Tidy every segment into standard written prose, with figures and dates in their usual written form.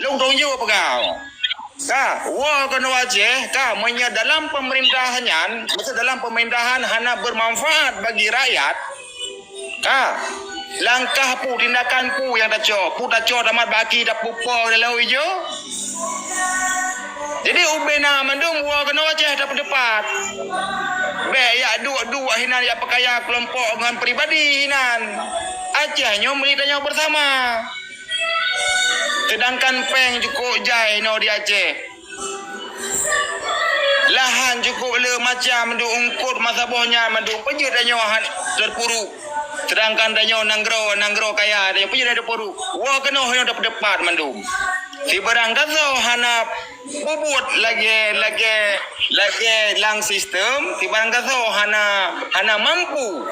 Long dong yo apa kau? Wa kena wajah dalam pemerintahan, maksud dalam pemerintahan hana bermanfaat bagi rakyat. Langkah pu tindakan pu yang tak damat bagi dak pupo dalau ijo. Jadi ubena mandung wa kena wajah dapat depat. Be ya dua hinan ya pakaya kelompok dengan pribadi hinan. Ajahnya melitanya bersama. Sedangkan peng cukup jai no di Aceh. Lahan cukup le macam mendu ungkut masabohnya mendu peje danyo terpuruk. Sedangkan danyo nanggro kaya danyo peje dah terpuruk. Wa kena hoyo dapat depat mendu. Si barang gazo hana bubut lagi lang sistem, si barang gazo hana mampu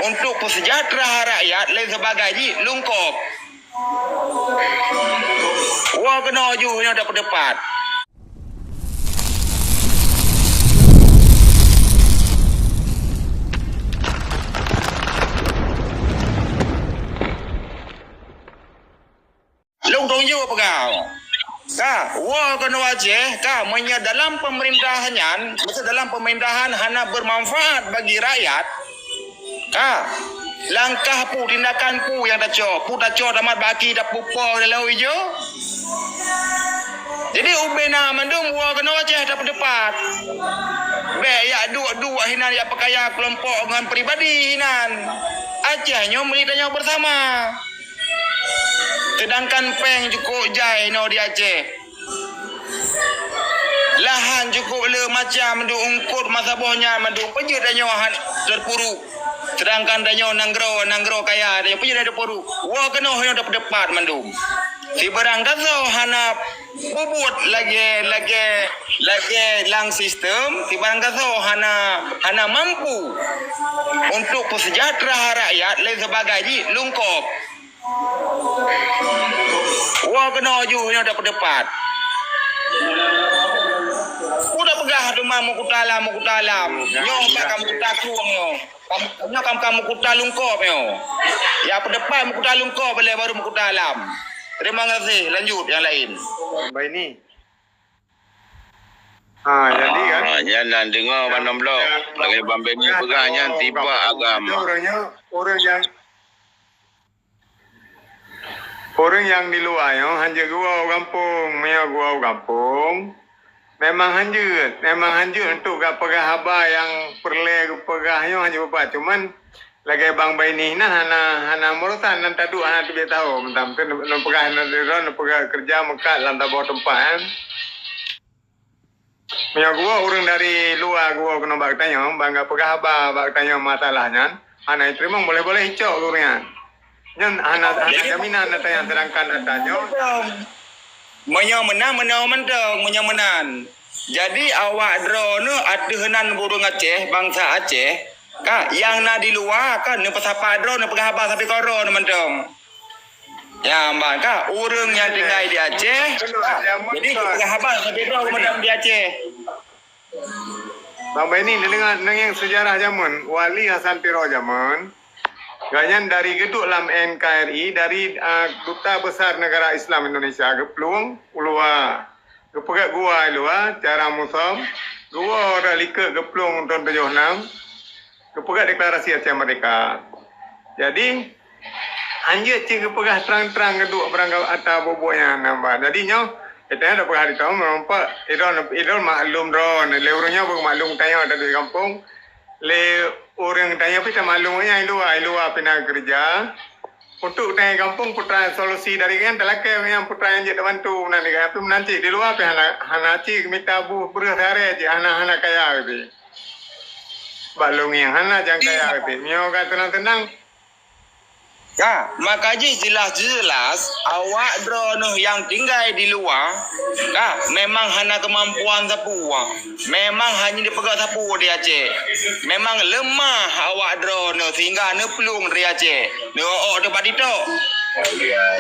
untuk kesejahteraan rakyat lain sebagainya lungkop. Wah kena ju yang dapat depat. Long dong ju apa kau? Wah kena wajah dalam pemerintahan, maksud dalam pemerintahan hana bermanfaat bagi rakyat. Langkah pu tindakan pu yang tak damat bagi dak pupo dalau ijo. Jadi ubena mandung wa kena wajah dapat depat. Be ya dua hinan ya pakaya kelompok dengan pribadi hinan. Ajahnya melitanya bersama. Sedangkan peng cukup jai no di Aceh. Lahan cukup le macam mendu ungkut masabohnya mendu peje danyo terpuruk. Sedangkan danyo nanggro kaya danyo peje dah terpuruk. Wa kena hoyo dapat depat mendu. Si barang gazo hana bubut lagi lang sistem, si barang gazo hana mampu untuk kesejahteraan rakyat lain sebagainya lungkop. Wa kena ju yang dapat depat. Udah pegah rumah mu kutalam. Nyo kamu kutakuang yo. Kamu kutalungkop yo. Ya pedepan mu kutalungkop baru mu kutalam. Terima kasih. Lanjut yang lain. Baik ni. Jadi kan. Jangan dengar mana blok. Lagi bambang ni pegahnya tiba agama. Orang yang di luar yo hanya gua kampung. Memang hanjut untuk pegah haba yang perle pegahnya hanya apa cuman lagi bang baini hana murutan nan tadu hana tu tahu mentam tu no pegah no pegah kerja mekat lantai bawah tempat kan. Gua orang dari luar gua kena bak tanya bangga pegah haba bak tanya masalahnya hana terima boleh hicau orangnya. Nyan hana jaminan tanya sedangkan tanya menang. Jadi awak drone adehanan burung Aceh, bangsa Aceh, yang na di luar kan ne pasapa drone ne pegah abah sampai koron mentong. Ya mbak urang yang tinggal di Aceh. Jadi pegah abah sampai drone mentong di Aceh. Bang ini dengan yang sejarah zaman Wali Hasan Piro zaman ganyan dari geduk lam NKRI dari Duta Besar Negara Islam Indonesia geplung ulua gepegat gua ulua cara musam gua ora likek geplung tahun 76 gepegat deklarasi Aceh Merdeka. Jadi anjir cik gepegat terang-terang geduk berangkap atas boboknya nambah. Jadi nyo kita ada pegah di tahun merompak idol maklum drone le orangnya maklum tanya ada di kampung le orang tanya pita maklumnya luar pindah kerja untuk tanya kampung putra solusi dari kan telaka yang putra yang jadi bantu nanti di luar pe hana cik minta bu beras hari je hana kaya gitu balung yang hana jang kaya gitu nyo kan tenang makanya jelas awak drone yang tinggal di luar memang hana kemampuan sapua. Memang hanya dipegang sapu di Aceh. Memang lemah awak drone sehingga ne pelung dari Aceh. Ne tempat itu.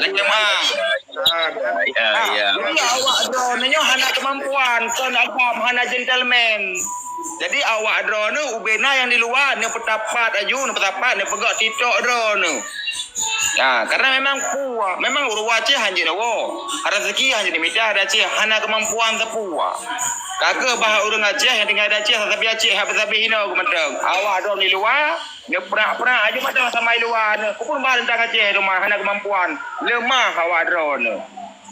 Lagi mah. Ya. Awak drone nya hana kemampuan, kon agam hana gentleman. Jadi awak drone ubena yang di luar ne petapat aju ne petapat ne pegak titok drone. Karena memang puah, memang urwa Aceh hanya nawo. Rezeki hanya dimita ada Aceh, hana kemampuan tepua. Kakak bah urang Aceh yang tinggal di Aceh, tapi Aceh habis-habis hina aku mentang. Awak dong di luar, dia pernah aja macam sama di luar. Aku pun bah tentang Aceh rumah hana kemampuan. Lemah awak drone.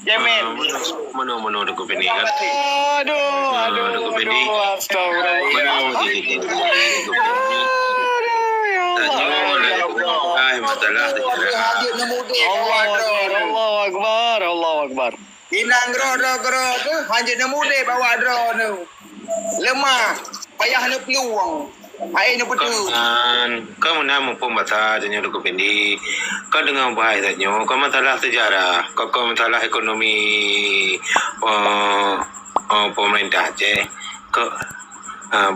Jamin. Mana dekat bini kan. Aduh, astagfirullah. Masalah Allah Akbar. Inang gero tu hanya nak mudah bawa drone tu. Lemah, payah nak peluang. Air nak betul. Kau mana mampu bahasa jenis dekat bini. Kau dengar bahasa jenis. Kau masalah sejarah. Kau masalah ekonomi pemerintah Aceh. Kau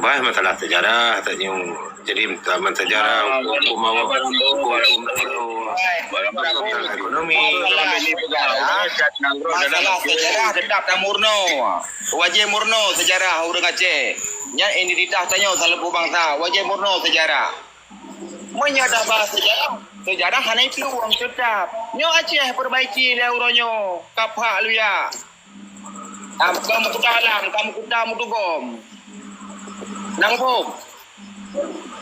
bahas masalah sejarah jenis. Jadi taman sejarah hukum ekonomi masalah sejarah tetap dah murno. Wajib murno sejarah orang Aceh. Nya identitas tanya selaku bangsa, wajib murno sejarah. Menyadar bahasa sejarah. Sejarah hanya itu orang tetap. Nyo Aceh perbaiki dia uronyo. Kapak lu ya. Kamu kutalam, kamu kutam tugom. Nangpom.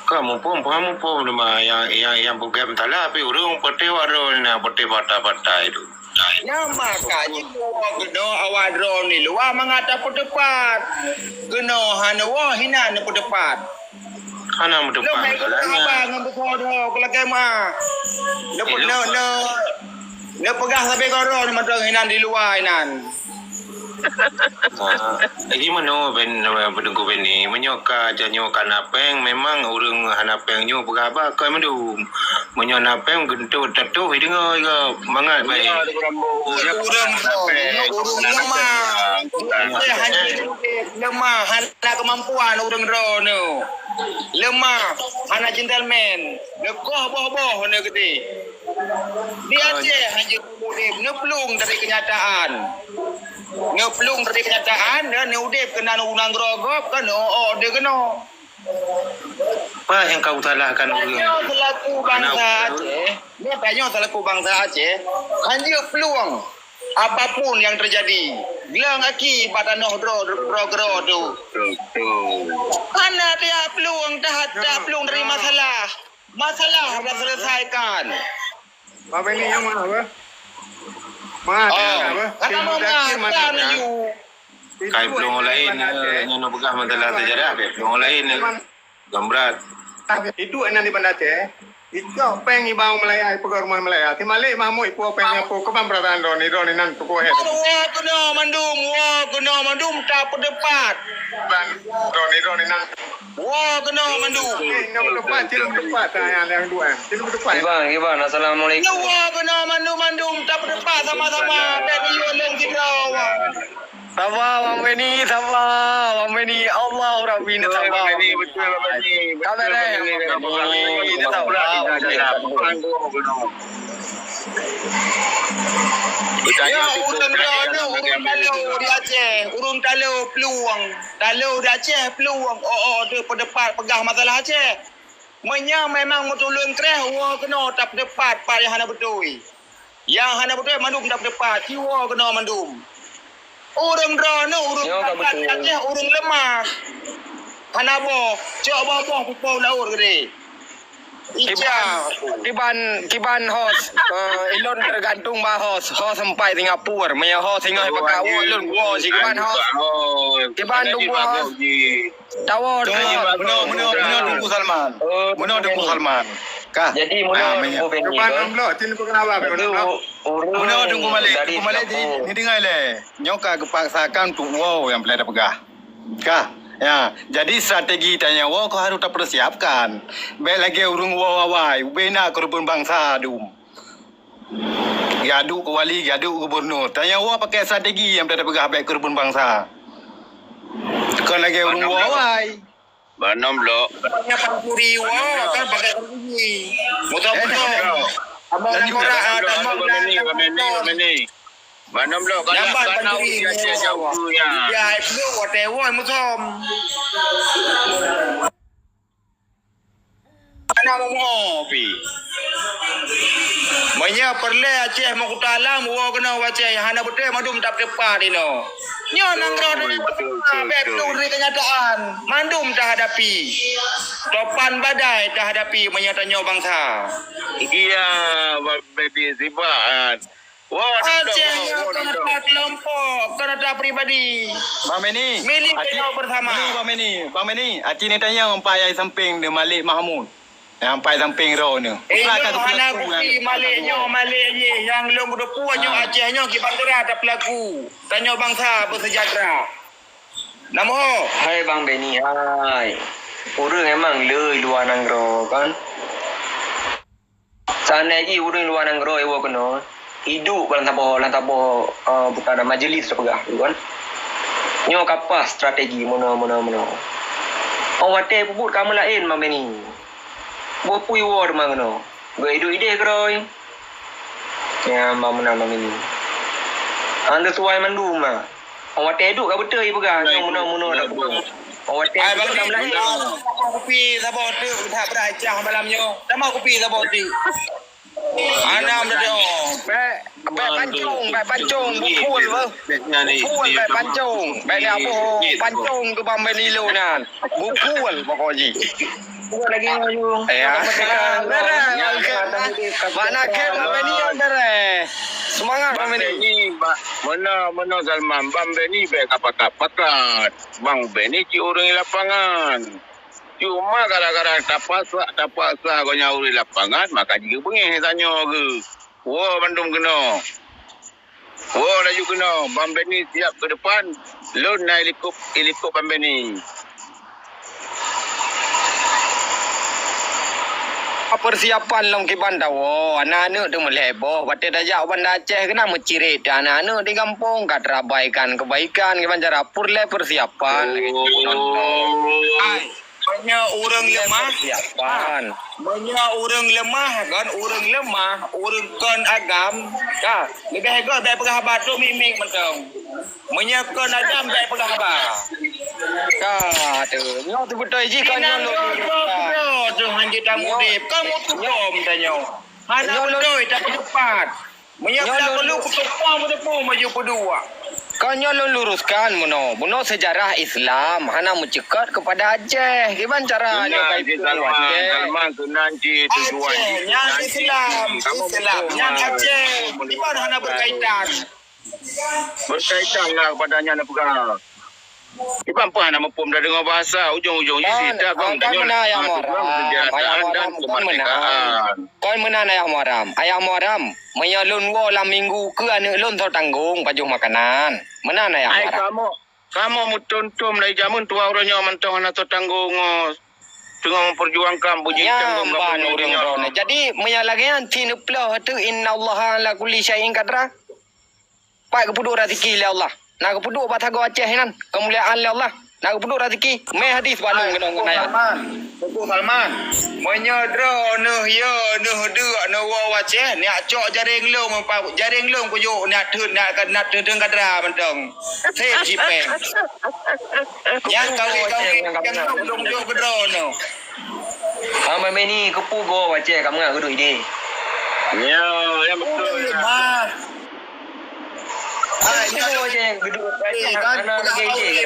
kamu pun nama yang program talah tapi urung pete waro na pete bata itu. Nama kaji geno awak drone ni luar mengata pedepat. Geno hanawa hina ne pedepat. Hana mu depan kalanya. Abang bersodo kelakema. Ne pegah sampai koron madang hinan di luar hinan. Lagi mana pendengku beni menyoka janyo kanapeng memang urang hanapeng nyo berapa kau mendum menyo napeng gentut tatu dengar ke mangat baik urang lemah hana kemampuan urang rono lemah hana gentleman lekoh boh-boh ne gede dia je hanya udip neplung dari kenyataan ngeplung dari kenyataan dan neudip kena unang grogop kan dia kena apa yang kau salahkan urang selaku bangsa Aceh ni tanya selaku bangsa Aceh hanya peluang apapun yang terjadi gelang aki pada nohdro progro tu mana dia peluang dah peluang dari masalah dah selesaikan Pak Beni yang mana apa? Mana apa? Kata mana you kai pelong lain yang pegang masalah sejarah pelong lain gambrat Itu enak di Banda Aceh. Itu peng ibang Malaya, pegang rumah Malaya. Ti malik mamu ipu peng apa kebam perasaan doni nan tu kohe. kena mandum tak pendapat Doni nan. kena mandum Yang berdepan, ciluk berdepan yang dua. Ciluk berdepan. Iban, assalamualaikum. kena mandum tak pendapat sama-sama dan yolong kita Sabar Bang Beni, Allah Rabbina sabar. betul Beni Kamera ini urung talu peluang di Aceh peluang dia pendapat pegah masalah Aceh memang mutulun kereh kena tak pendapat pak yang hana betul mandum tak pendapat jiwa kena mandum urung drone urung Aceh urung lemah hana boh cok boh pupau laut gede Kiban hos ilon tergantung bah hos sampai Singapura punya hos singa pekau ilon wo si kiban hos kiban tunggu hos tawar tunggu Salman kah jadi tunggu Beni Depan amlo, ciluk kenapa? tunggu malik ni dengar le nyoka kepaksakan untuk wow yang pelada pegah kah. Ya, jadi strategi tanya wow kau harus tak persiapkan. Baik lagi urung wow awai, bena korban bangsa dum. Gadu ke wali, gadu ke gubernur. Tanya wow pakai strategi yang tak pegah baik korban bangsa. Kau lagi urung wow awai. Banom blok Banyak pangkuri wow kan pakai strategi. Betul. Abang Beni Banom blok kalau pangkuri Aceh jauhnya ya itu whatever musom. Mana mau ngopi? Menya perle Aceh mengutalam wo kena Aceh hana betul mandum tak tepat dino. Nyo nanggro ni betul ni kenyataan. Mandum dah hadapi. Topan badai dah hadapi menyatanya bangsa. Iya, baby sibat. Wah, Aceh kena tak kelompok, kena tak pribadi. Bang Meni. Milik kita bersama. Bang Meni. Ati ni tanya umpai ai samping de Malik Mahmud. Yang umpai samping ro ni. Nyo hana bukti Malik ye yang long berdepu nyo Aceh nyo ki bandera tak pelaku. Tanya bangsa bersejahtera. Namo. Hai Bang Benny, hai. Orang emang lei luar nanggro kan. Sana lagi orang luar nanggro ewo kena. Hidup lantabo bukan ada majlis pegah kan. Nyo kapas strategi mono. Wate puput kamu lain Bang Benny. Bopui war mangno. Gue hidup ide keroi. Ya mamna Bang Benny. Anda suai mandum mah. Awak teduk ka betul pegah yang mono dak betul. Awak Ai teduk bang dalam lain. kopi sabo tu tak beracah malamnya. Tak mau kopi sabo tu. Anam dah. Baik pancung, pukul apa? Pukul baik pancung. Baik ni apa? Pancung ke Bang Benny lo nan. Pukul pokoknya. Pukul lagi you. Ya. Mana ke Bang Benny on dere. Semangat Bang Benny. Ni mana Salman Bang Benny baik kapat-kapat. Bang Benny ci orang di lapangan. Cuma gara-gara tapak sah kau nyauri lapangan maka jika bengih tanya ke. Wah bandung kena. Wah laju kena. Bang Benny siap ke depan. Lon naik helikop Bang Benny. Persiapan long ke bandar. Anak-anak tu melebo. Pati dah jauh bandar Aceh kena mencirit. Anak-anak di kampung kat rabaikan kebaikan ke bandar Purle persiapan. Ai banyak orang lemah. Persiapan. Banyak orang lemah kan, orang kon agam. Ka, lebih hebat baik penghabat tu mimik mentang. Menyekon agam baik penghabat. Ka tu. Nyo tu betul ji kan nyo lo. Tu hanya tamu dip. Kamu tu dom tanya. Hana betul tak cepat. Menyekon perlu kutupa maju berdua. Kau nyolong luruskan Muno sejarah Islam hana mencekat kepada Aceh. Gimana caranya kaitu Salman nanti tujuan. Yang Islam, yang Aceh. Di mana hana berkaitan? Berkaitan lah kepadanya nak pegang. Iban apa nama pom dah dengar bahasa ujung-ujung isi dah kau mana ayam maram kau mana ayam maram menyalun wo lam minggu ke ane lon so tanggung pajuh makanan mana ayam maram kamu mutuntum lai jamun tua orangnya mentong anak tu tanggung tengah memperjuangkan puji tanggung jadi menyalagian tinuplah tu innallaha ala kulli syai'in qadra pai kepuduk rezeki oleh Allah. Nak kepuduk batago Aceh kan. Kemuliaan Allah. Nak kepuduk rezeki. Mai hadis balung kena ngaya. Salman. Menyodro noh yo noh dua noh wa Aceh ni acok jaring long ko yo nak thun kadra mentong. Sep jipeng. Yang kali yang dong yo kedro no. Mai ni kepugo Aceh kamu ngak duduk ide. Ya, yang betul. Ini aja yang gedung kan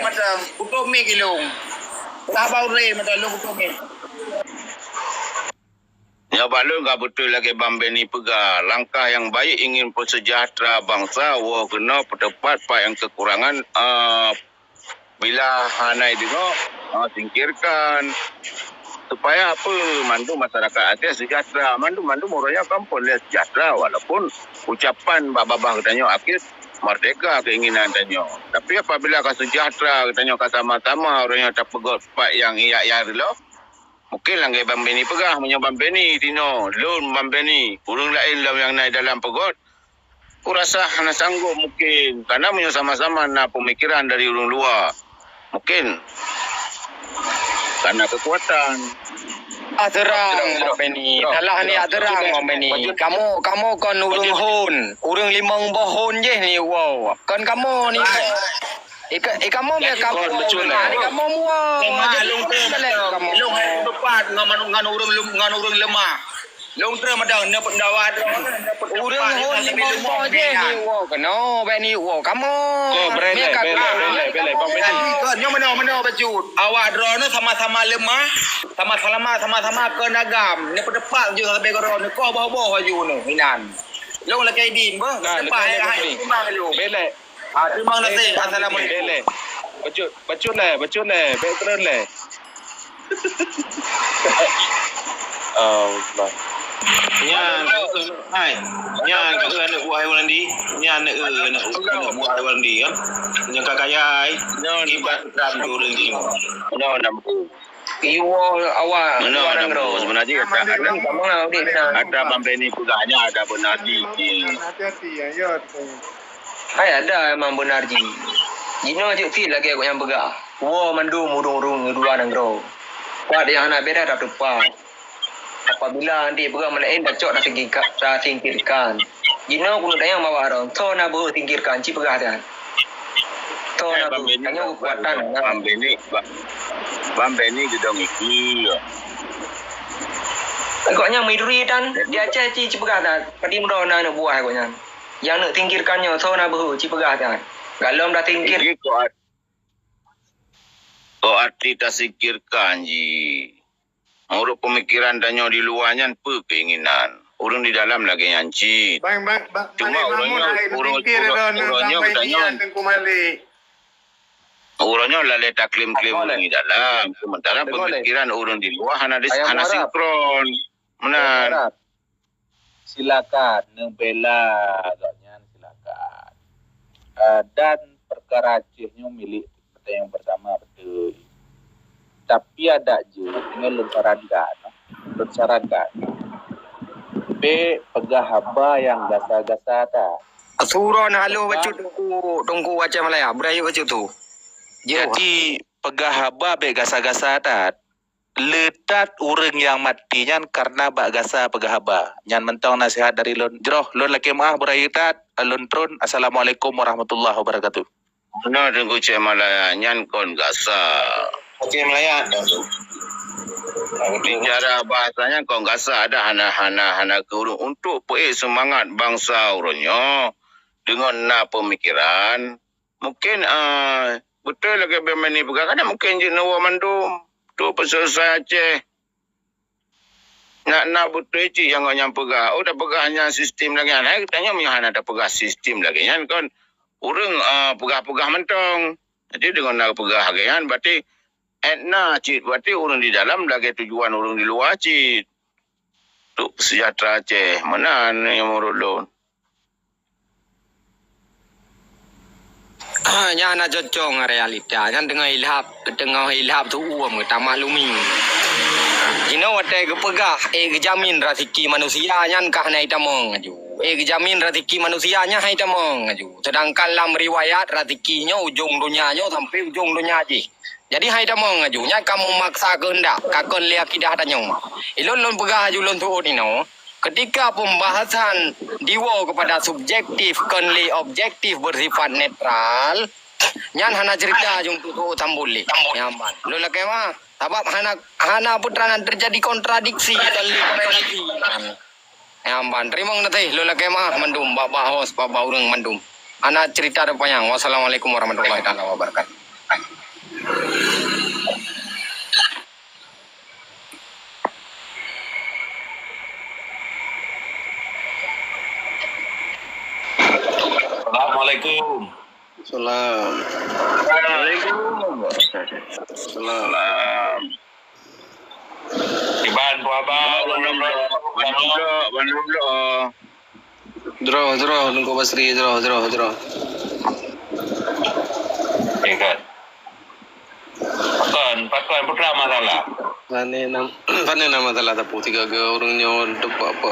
macam utuh mi kilung. Sabau re macam lu utuh mi. Ya balung enggak betul lagi Bang Benny pegang langkah yang baik ingin persejahtera bangsa wa kena pertepat pak yang kekurangan bila hanai dengar singkirkan supaya apa mandu masyarakat Aceh sejahtera mandu orangnya kampung dia sejahtera walaupun ucapan babah katanya akhir merdeka keinginan tanya. Tapi apabila kau sejahtera katanya kau sama-sama orangnya tak pegot pak yang iya dulu. Mungkin lah Bang Benny pegah punya Bang Benny Tino, lon Bang Benny. Urang lain lah yang naik dalam pegot. Aku rasa hana sanggup mungkin karena punya sama-sama nak pemikiran dari urang luar. Mungkin karena kekuatan. Terang Bang Benny. Salah ni terang Bang Benny. Kamu kon urang hon. Urang 5 hon je ni wow. Kon kamu ni kamu dia kamu betul ni kamu mua. Long tepat ngan urang lemah. Long term ada dapat dawa ada dapat Urang hon ni mo je ni wo keno be ni wo kamu. Bele Bang Benny. Kan yang mana bajut. Awak draw ni sama-sama lemah, sama-sama kenagam. Ni pedepat je sampai kau ni kau bawah baju ni minan. Long la kai din ba? Depan hai memang lu. Bele. Terima kasih. Assalamualaikum. Bele. Bacut le. Veteran le. Allah. Nya hai nya ke nak buat orang di nya nak buat orang di kan nya kakayai ibat ram durung di No, nam. Iwo awak No, nam. Sebenarnya kamu lah di sana. ada Bambeni pegahnya ada benar di. Hati-hati ya, ya. Hai ada memang benar ji. Jino je fit lagi aku yang begah. Wo mandum urung dua nang ro. Kuat yang anak beda dah depan. Apabila nanti begah melain dah cok dah tingkirkan. Jino kuno tayang mawa ron. To na bu tingkirkan ci begah dah. To na bu tanya kekuatan. Bambeni gedong iki. Agaknya midri dan dia ci begah dah. Padi mro na nak buah agaknya. Yang nak tingkirkannya to na bu ci begah dah. Galom dah tingkir. Jadi kau arti tak sikirkan ji. Urut pemikiran danyo di luarnya apa keinginan. Orang di dalam lagi nyanci. Bang Cuma orangnya tengku mali. Orangnya lalai tak klaim-klaim di dalam. Sementara pemikiran orang di luar hana sinkron. Benar. Silakan membela agaknya silakan. Dan perkara Acehnya milik kita yang pertama betul. Tapi ada je dengan loncaran be pegah haba yang gasa-gasa ta. Asuro na halo bacu tungku Aceh Malaya. Berayu bacu tu. Jadi pegah haba be gasa-gasa ta. Letat urang yang matinya karena bak gasa pegah haba. Nyan mentong nasihat dari lon. Jeroh lon laki maah berayu tat. Lon tron. Assalamualaikum warahmatullahi wabarakatuh. Benar tengku Aceh Malaya nyan kon gasa. Aceh Melaya Bicara bahasanya kau gasa ada hana kurung untuk semangat bangsa urunyo dengan pemikiran mungkin betul lagi bermani pegang kan mungkin je nawa mandum tu peselesai Aceh nak betul je yang kau pegah dah pegahnya sistem lagi hai tanya hana ada pegah sistem lagi kan urang pegah mentong jadi dengan nak pegah hagian berarti etna cik berarti orang di dalam lagi tujuan orang di luar cik untuk sejahtera Aceh mana yang menurut lo Nya nak jocong realita kan tengah hilap tu uam kita maklumi. Jino watai ke pegah kejamin rezeki manusia nyan kah nai tamong aju. Kejamin rezeki manusianya hai tamong aju. Sedangkan dalam riwayat rezekinya ujung dunianya sampai ujung dunia je. Jadi hai tamong aju nya kamu maksa kehendak kakon li akidah tanyong. Ilon pegah aju lon tu ni no. Ketika pembahasan diwo kepada subjektif kenli objektif bersifat netral nyan hana cerita jung tu tambuli nyaman lu lagi mah sebab hana putranan terjadi kontradiksi kali kontradiksi nyaman terima nanti lu lagi mah mandum baba hos baba urang mandum ana cerita depannya wassalamualaikum warahmatullahi wabarakatuh. Assalamualaikum. Salam. Iban po abang. Bandung Jero nunggu Basri jero. Ikan. Pakon putra masalah. Pane nama telah tapu 3 ke orangnya apa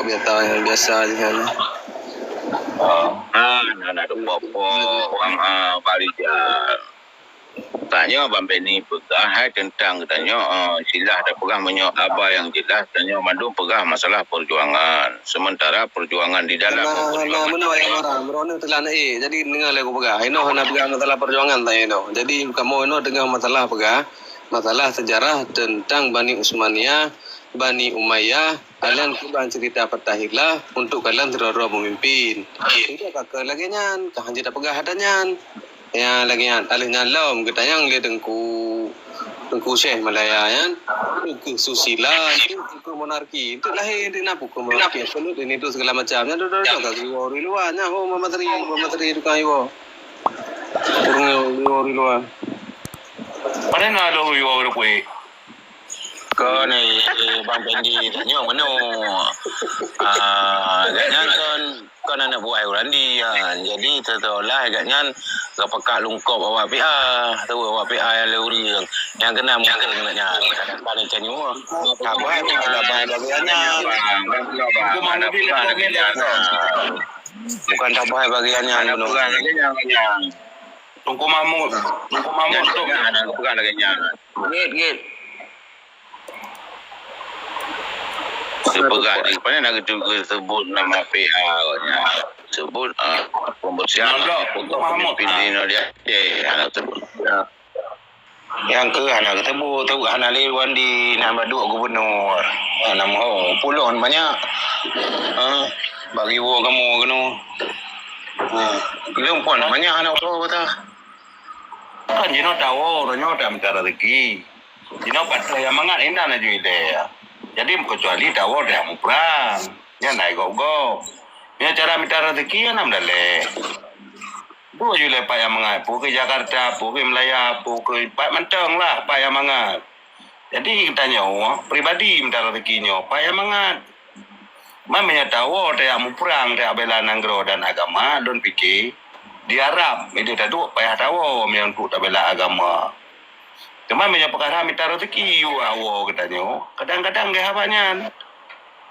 biasa je kan. Nak apa orang Barijal. Tanya Bambeni pegah tentang tanya silah dah pegah menyo apa yang jelas tanya Bandung pegah masalah perjuangan. Sementara perjuangan di dalam Mana yang orang merona telah jadi dengar lagu pegah. Ino hana pegah masalah perjuangan tanya ino. Jadi kamu ino dengar masalah pegah, masalah sejarah tentang Bani Utsmaniyah Bani Umayyah, kalian kubang cerita Fatahillah untuk kalian terus memimpin. Tidak kakak lagi nyan, kahan tidak pegah hadanyan. Ya lagi nyan, alihnya lom kita yang le dengku Syekh Malaya yan. Ke susila, ke monarki, itu lahir di napu ke monarki. Absolut ini itu segala macamnya. Dodo kakak wari luarnya, ho mama teri itu kayu. Urung wari luar. Pada nak lo yo berkuih. Kau ni Bang Pendi tanya mana? Agaknya kan nak buat orang di. Jadi tertolak agaknya kau pakai lungkop awak PA. Tahu awak PA yang luri yang kena agaknya. Pada macam ni. Tak buat ni ada bahagiannya. Aku mana bila bukan tak buat bahagiannya. Bukan Tunggu Mahmud tu. Bukan agaknya. Git. Sepegat ni pada nak sebut nama PA nya sebut pembersihan pemimpin dia anak sebut yang ke anak sebut tahu anak lewan di nama dua gubernur nama pulon banyak bagi wo kamu kena belum pun banyak anak tu kata kan jino tahu orangnya tak minta rezeki jino patah yang mangat indah na jual jadi kecuali tahu dia mau perang, ya naik go. Ya cara minta rezeki ya nam dale. Dua juga pak yang mangat, pergi Jakarta, pergi Melaya, pergi pak mentang lah pak yang mangat. Jadi kita nyawa pribadi minta rezekinya, pak yang mangat. Mamanya tahu dia mau perang, dia bela nanggro dan agama, don fikir di Arab itu dah dua payah tahu yang untuk tak bela agama. Cuma banyak perkara minta rezeki awak katanya. Kadang-kadang dia habanyan.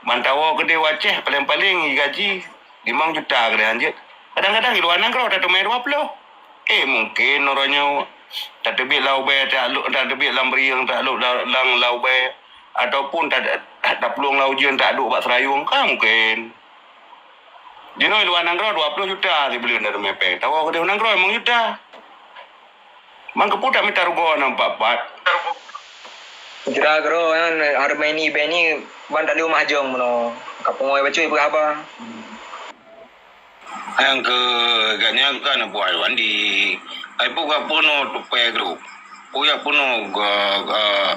Mantawa gede waceh paling-paling gaji 5 juta gede anjir. Kadang-kadang di luar nangkau tak main 20. Mungkin orangnya tak tebik lau bay tak tebik lam beriang tak lang lau bay ataupun tak peluang lau jian tak duk bak serayung kan mungkin. Dino di luar nangkau 20 juta dibeli dari mepeng. Tahu gede nangkau emang juta. Mangka pun tak minta rugo nampak pat. Kira kero kan Armeni Beni bandar liu mahjong mono. Kapung oi bacui berapa? Yang ke agaknya kan buat wandi. Ai buka puno tupai grup. Puya puno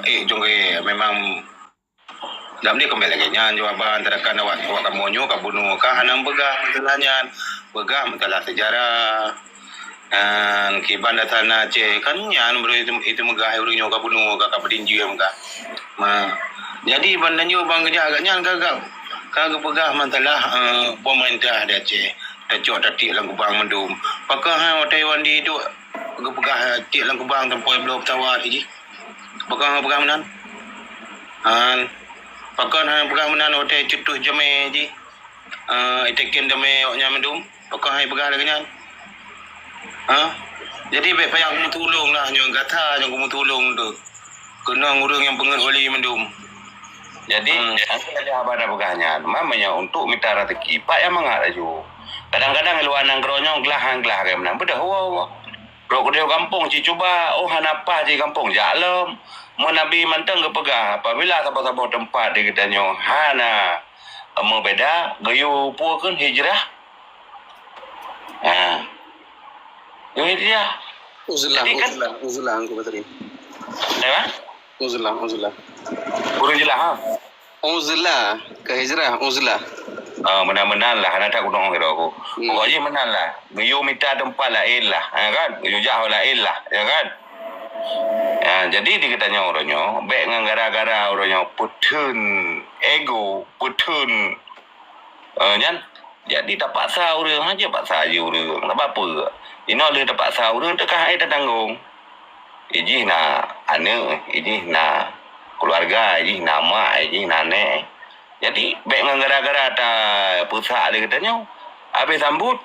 jongge memang dalam ni kembali agaknya jawaban terakan awak kamonyo kabuno ka hanam begah mentelanya. Begah mentelah sejarah. Kiban datana ce kan nyan bro itu megah urunyo ka bunuh ka pedinji ka jadi bandanyo bang kerja agaknya kagak pegah mantalah pemerintah dia ce tacok tatik lang kubang mendum pakah Taiwan di tu pegah tik lang kubang tempoy belum tawat ji pakah menan pakah pegah menan hotel cetuh jame ji itekin dame oknya mendum pakah pegah agaknya jadi baik payah aku tolong lah yang kata yang aku tolong tu kena orang yang pengen oli mendum jadi ada apa begahnya mamanya untuk minta rezeki pak yang mangat aju kadang-kadang luar nangkronya gelah kayak menang bedah wow bro kedai kampung ci cuba hanapa ci kampung jalam mau nabi manteng ke pegah apabila sabar-sabar tempat di kitanya hana membeda gayu puakeun hijrah ini dia. Uzlah aku bateri. Apa? Uzlah. Burung jelah ha. Uzlah ke hijrah uzlah. Menang lah anak tak gunung kira aku. Pokoknya menang lah. Gayu minta tempat lain lah, kan? Gayu jauh lain lah, ya kan? Jadi dikatanya orangnya, baik dengan gara-gara orangnya putun ego, putun. Kan? Jadi tak paksa orang aja paksa aja orang. Tak apa-apa. Ini oleh tak paksa orang tekah air tak tanggung. Iji na anak, iji na keluarga, iji na mak, iji na nek. Jadi baik dengan gara-gara tak pusat dia katanya. Habis sambut.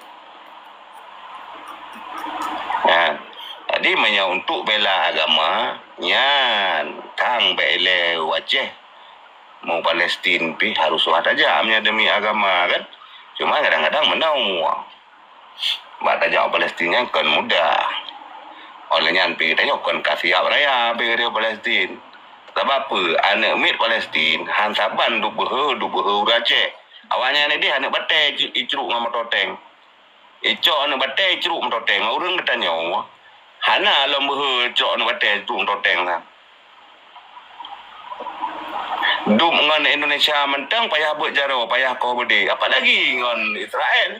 Jadi banyak untuk bela agama. Nyan tang bela wajah. Mau Palestin pi harus suat aja demi agama kan. Cuma kadang-kadang menang. Bata jawab Palestin yang kan mudah. Olehnya pergi tanya kan kasih raya pergi dia Palestin. Sebab apa? Anak mit Palestin, han saban duk behe Aceh. Awalnya ni dia anak batai icruk dengan mototeng. Icok anak batai icruk mototeng. Orang katanya, hana alam behe icok anak batai icruk mototeng lah. Dum dengan Indonesia mentang payah buat jaro, payah kau berde. Apa lagi dengan Israel?